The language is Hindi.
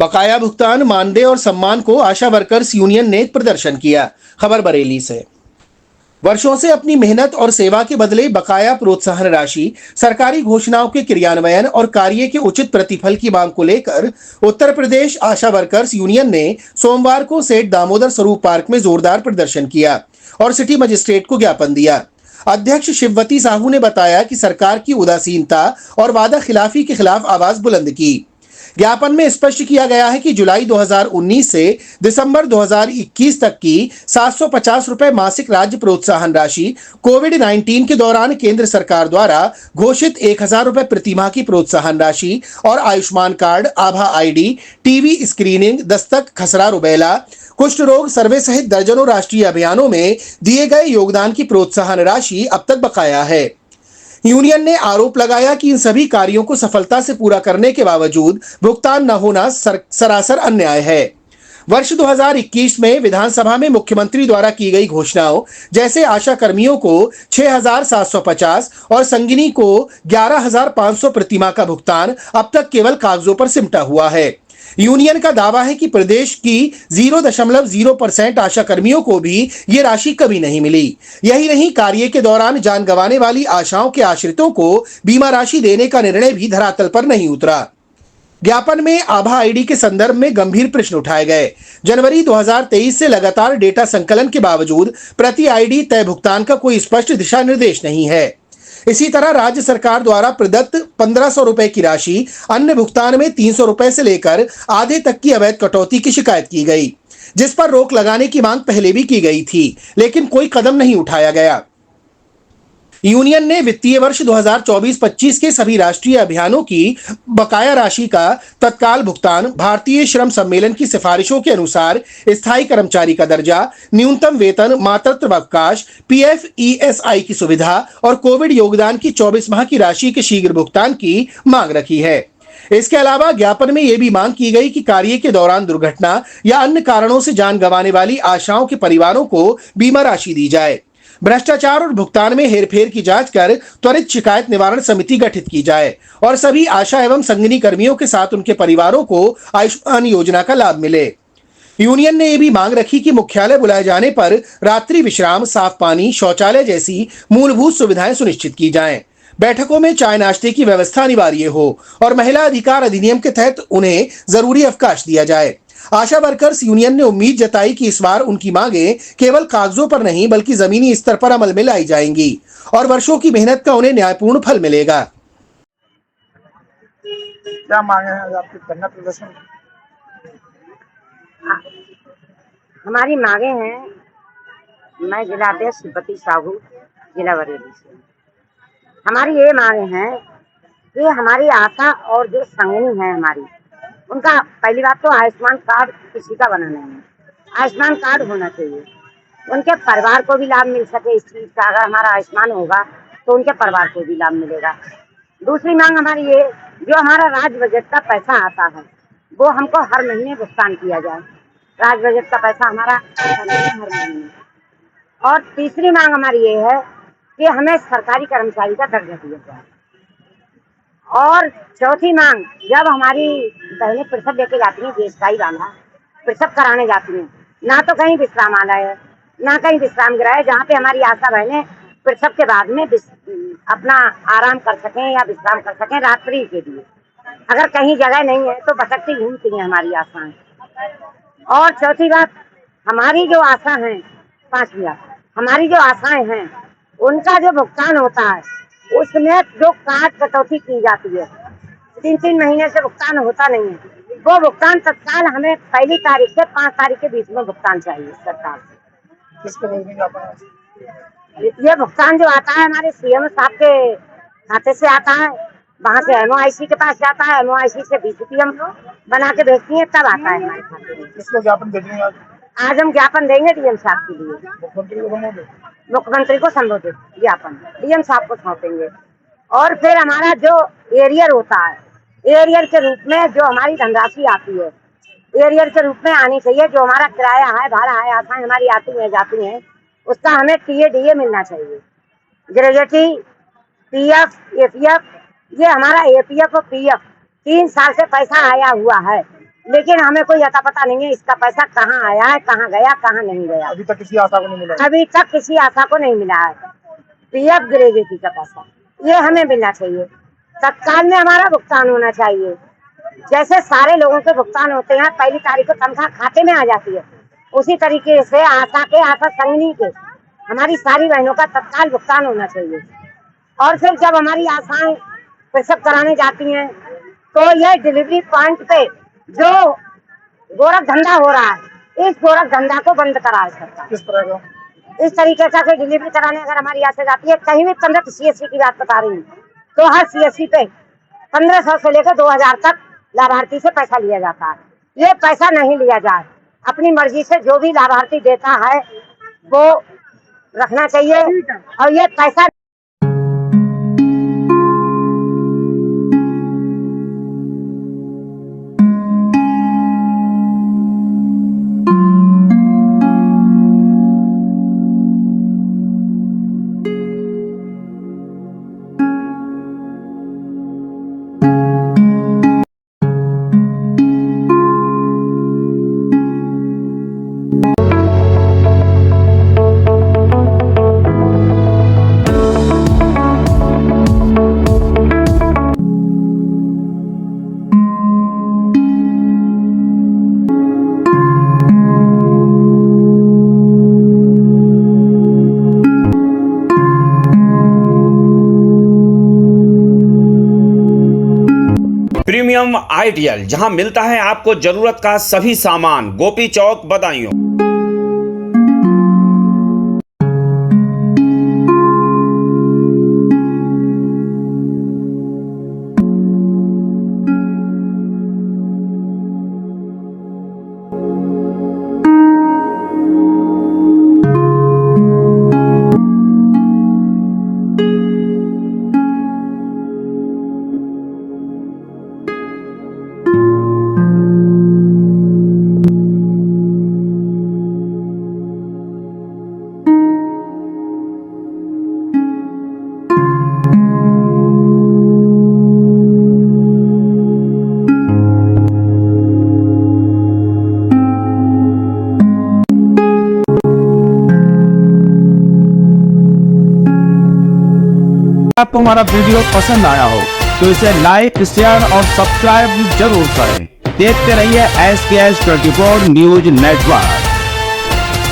बकाया भुगतान, मानदेय और सम्मान को आशा वर्कर्स यूनियन ने प्रदर्शन किया। खबर बरेली से। वर्षों से अपनी मेहनत और सेवा के बदले बकाया प्रोत्साहन राशि, सरकारी घोषणाओं के क्रियान्वयन और कार्य के उचित प्रतिफल की मांग को लेकर उत्तर प्रदेश आशा वर्कर्स यूनियन ने सोमवार को सेठ दामोदर स्वरूप पार्क में जोरदार प्रदर्शन किया और सिटी मजिस्ट्रेट को ज्ञापन दिया। अध्यक्ष शिववती साहू ने बताया कि सरकार की उदासीनता और वादा खिलाफी के खिलाफ आवाज बुलंद की। ज्ञापन में स्पष्ट किया गया है कि जुलाई 2019 से दिसंबर 2021 तक की 750 रुपए मासिक राज्य प्रोत्साहन राशि, कोविड-19 के दौरान केंद्र सरकार द्वारा घोषित 1000 रुपए प्रतिमाह की प्रोत्साहन राशि और आयुष्मान कार्ड, आभा आईडी, टीवी स्क्रीनिंग, दस्तक, खसरा, रुबेला, कुष्ठ रोग सर्वे सहित दर्जनों राष्ट्रीय अभियानों में दिए गए योगदान की प्रोत्साहन राशि अब तक बकाया है। यूनियन ने आरोप लगाया कि इन सभी कार्यों को सफलता से पूरा करने के बावजूद भुगतान न होना सरासर अन्याय है। वर्ष 2021 में विधानसभा में मुख्यमंत्री द्वारा की गई घोषणाओं जैसे आशा कर्मियों को 6,750 और संगिनी को 11,500 प्रतिमाह का भुगतान अब तक केवल कागजों पर सिमटा हुआ है। यूनियन का दावा है कि प्रदेश की 0.0% आशा कर्मियों को भी ये राशि कभी नहीं मिली। यही नहीं, कार्य के दौरान जान गंवाने वाली आशाओं के आश्रितों को बीमा राशि देने का निर्णय भी धरातल पर नहीं उतरा। ज्ञापन में आभा आईडी के संदर्भ में गंभीर प्रश्न उठाए गए। जनवरी 2023 से लगातार डेटा संकलन के बावजूद प्रति आईडी तय भुगतान का कोई स्पष्ट दिशा निर्देश नहीं है। इसी तरह राज्य सरकार द्वारा प्रदत्त 1500 रुपए की राशि अन्य भुगतान में 300 रुपए से लेकर आधे तक की अवैध कटौती की शिकायत की गई, जिस पर रोक लगाने की मांग पहले भी की गई थी, लेकिन कोई कदम नहीं उठाया गया। यूनियन ने वित्तीय वर्ष 2024-25 के सभी राष्ट्रीय अभियानों की बकाया राशि का तत्काल भुगतान, भारतीय श्रम सम्मेलन की सिफारिशों के अनुसार स्थायी कर्मचारी का दर्जा, न्यूनतम वेतन, मातृत्व अवकाश, पीएफ ईएसआई की सुविधा और कोविड योगदान की 24 माह की राशि के शीघ्र भुगतान की मांग रखी है। इसके अलावा ज्ञापन में यह भी मांग की गई कि कार्य के दौरान दुर्घटना या अन्य कारणों से जान गंवाने वाली आशाओं के परिवारों को बीमा राशि दी जाए। भ्रष्टाचार और भुगतान में हेरफेर की जांच कर त्वरित शिकायत निवारण समिति गठित की जाए और सभी आशा एवं संगिनी कर्मियों के साथ उनके परिवारों को आयुष्मान योजना का लाभ मिले। यूनियन ने यह भी मांग रखी कि मुख्यालय बुलाए जाने पर रात्रि विश्राम, साफ पानी, शौचालय जैसी मूलभूत सुविधाएं सुनिश्चित की जाएं। बैठकों में चाय नाश्ते की व्यवस्था अनिवार्य हो और महिला अधिकार अधिनियम के तहत उन्हें जरूरी अवकाश दिया जाए। आशा वर्कर्स यूनियन ने उम्मीद जताई कि इस बार उनकी मांगें केवल कागजों पर नहीं बल्कि जमीनी स्तर पर अमल में लाई जाएंगी और वर्षों की मेहनत का उन्हें न्यायपूर्ण फल मिलेगा। क्या मांगे हैं आपके धरना प्रदर्शन? हमारी मांगे हैं, मैं जिलाध्यक्ष शिववती साहू, जिला बरेली से। हमारी ये मांगे हैं कि हमारी आशा और जो संगिनी है हमारी, उनका पहली बात तो आयुष्मान कार्ड किसी का बना नहीं है। आयुष्मान कार्ड होना चाहिए, उनके परिवार को भी लाभ मिल सके इस चीज़ का। अगर हमारा आयुष्मान होगा तो उनके परिवार को भी लाभ मिलेगा। दूसरी मांग हमारी ये, जो हमारा राज्य बजट का पैसा आता है वो हमको हर महीने भुगतान किया जाए। राज्य बजट का पैसा हमारा हर महीने। और तीसरी मांग हमारी ये है कि हमें सरकारी कर्मचारी का दर्जा दिया जाए। और चौथी मांग, जब हमारी बहनें प्रसव लेके जाती हैं, देशदाई वाला प्रसव कराने जाती हैं, ना तो कहीं विश्रामालय है, ना कहीं विश्राम गृह है जहाँ पे हमारी आशा बहनें प्रसव के बाद में अपना आराम कर सकें या विश्राम कर सकें रात्रि के लिए। अगर कहीं जगह नहीं है तो भटकती घूमती हैं हमारी आशाएं। और चौथी बात, हमारी जो आशा है, पांचवी बात, हमारी जो आशाएं हैं उनका जो भुगतान होता है उसमें जो काट कटौती की जाती है, 3-3 महीने से भुगतान होता नहीं है। वो भुगतान तत्काल हमें 1 तारीख से 5 तारीख के बीच में भुगतान चाहिए सरकार से। किसको बोलेंगे आप? ये भुगतान जो आता है हमारे सीएम साहब के खाते से आता है, वहाँ से एमओआईसी के पास जाता है, एमओआईसी से बीसीपीएम बना के भेजती है, तब आता है हमारे खाते में। किसको ज्ञापन भेजेंगे आज हम ज्ञापन देंगे डीएम साहब के लिए। मुख्यमंत्री को संबोधित ज्ञापन डीएम साहब को सौंपेंगे। और फिर हमारा जो एरियर होता है, एरियर के रूप में जो हमारी धनराशि आती है, एरियर के रूप में आनी चाहिए। जो हमारा किराया है, भाड़ा है, आशाएं हमारी आती हैं जाती हैं, उसका हमें टीए मिलना चाहिए। ग्रेजुएटी, पीएफ, एपीएफ, ये हमारा एपीएफ और पीएफ 3 साल से पैसा आया हुआ है, लेकिन हमें कोई अता पता नहीं है इसका पैसा कहाँ आया है, कहाँ गया, कहाँ नहीं गया। अभी तक किसी आशा को नहीं मिला। अभी तक किसी आशा को नहीं मिला है। पीएफ ग्रेजुएटी का पैसा ये हमें मिलना चाहिए, तत्काल में हमारा भुगतान होना चाहिए। जैसे सारे लोगों के भुगतान होते हैं, पहली तारीख को तनख्वाह खाते में आ जाती है, उसी तरीके से आशा संगिनी के हमारी सारी बहनों का तत्काल भुगतान होना चाहिए। और फिर जब हमारी आशाएं प्रसव कराने जाती हैं तो यह डिलीवरी पॉइंट पे जो गोरख धंधा हो रहा है, इस गोरख धंधा को बंद करा है सरकार। किस तरह का? इस तरीके से कोई डिलीवरी कराने अगर हमारी आशा जाती है, कहीं भी 15 CSC की बात बता रही हूँ, तो हर CSC पे 1500 से लेकर 2000 तक लाभार्थी से पैसा लिया जाता है। ये पैसा नहीं लिया जाए, अपनी मर्जी से जो भी लाभार्थी देता है वो रखना चाहिए। और ये पैसा प्रीमियम आइडियल, जहां मिलता है आपको जरूरत का सभी सामान, गोपी चौक, बदायूं। आपको हमारा वीडियो पसंद आया हो तो इसे लाइक, शेयर और सब्सक्राइब जरूर करें। देखते रहिए SKS 24 न्यूज नेटवर्क।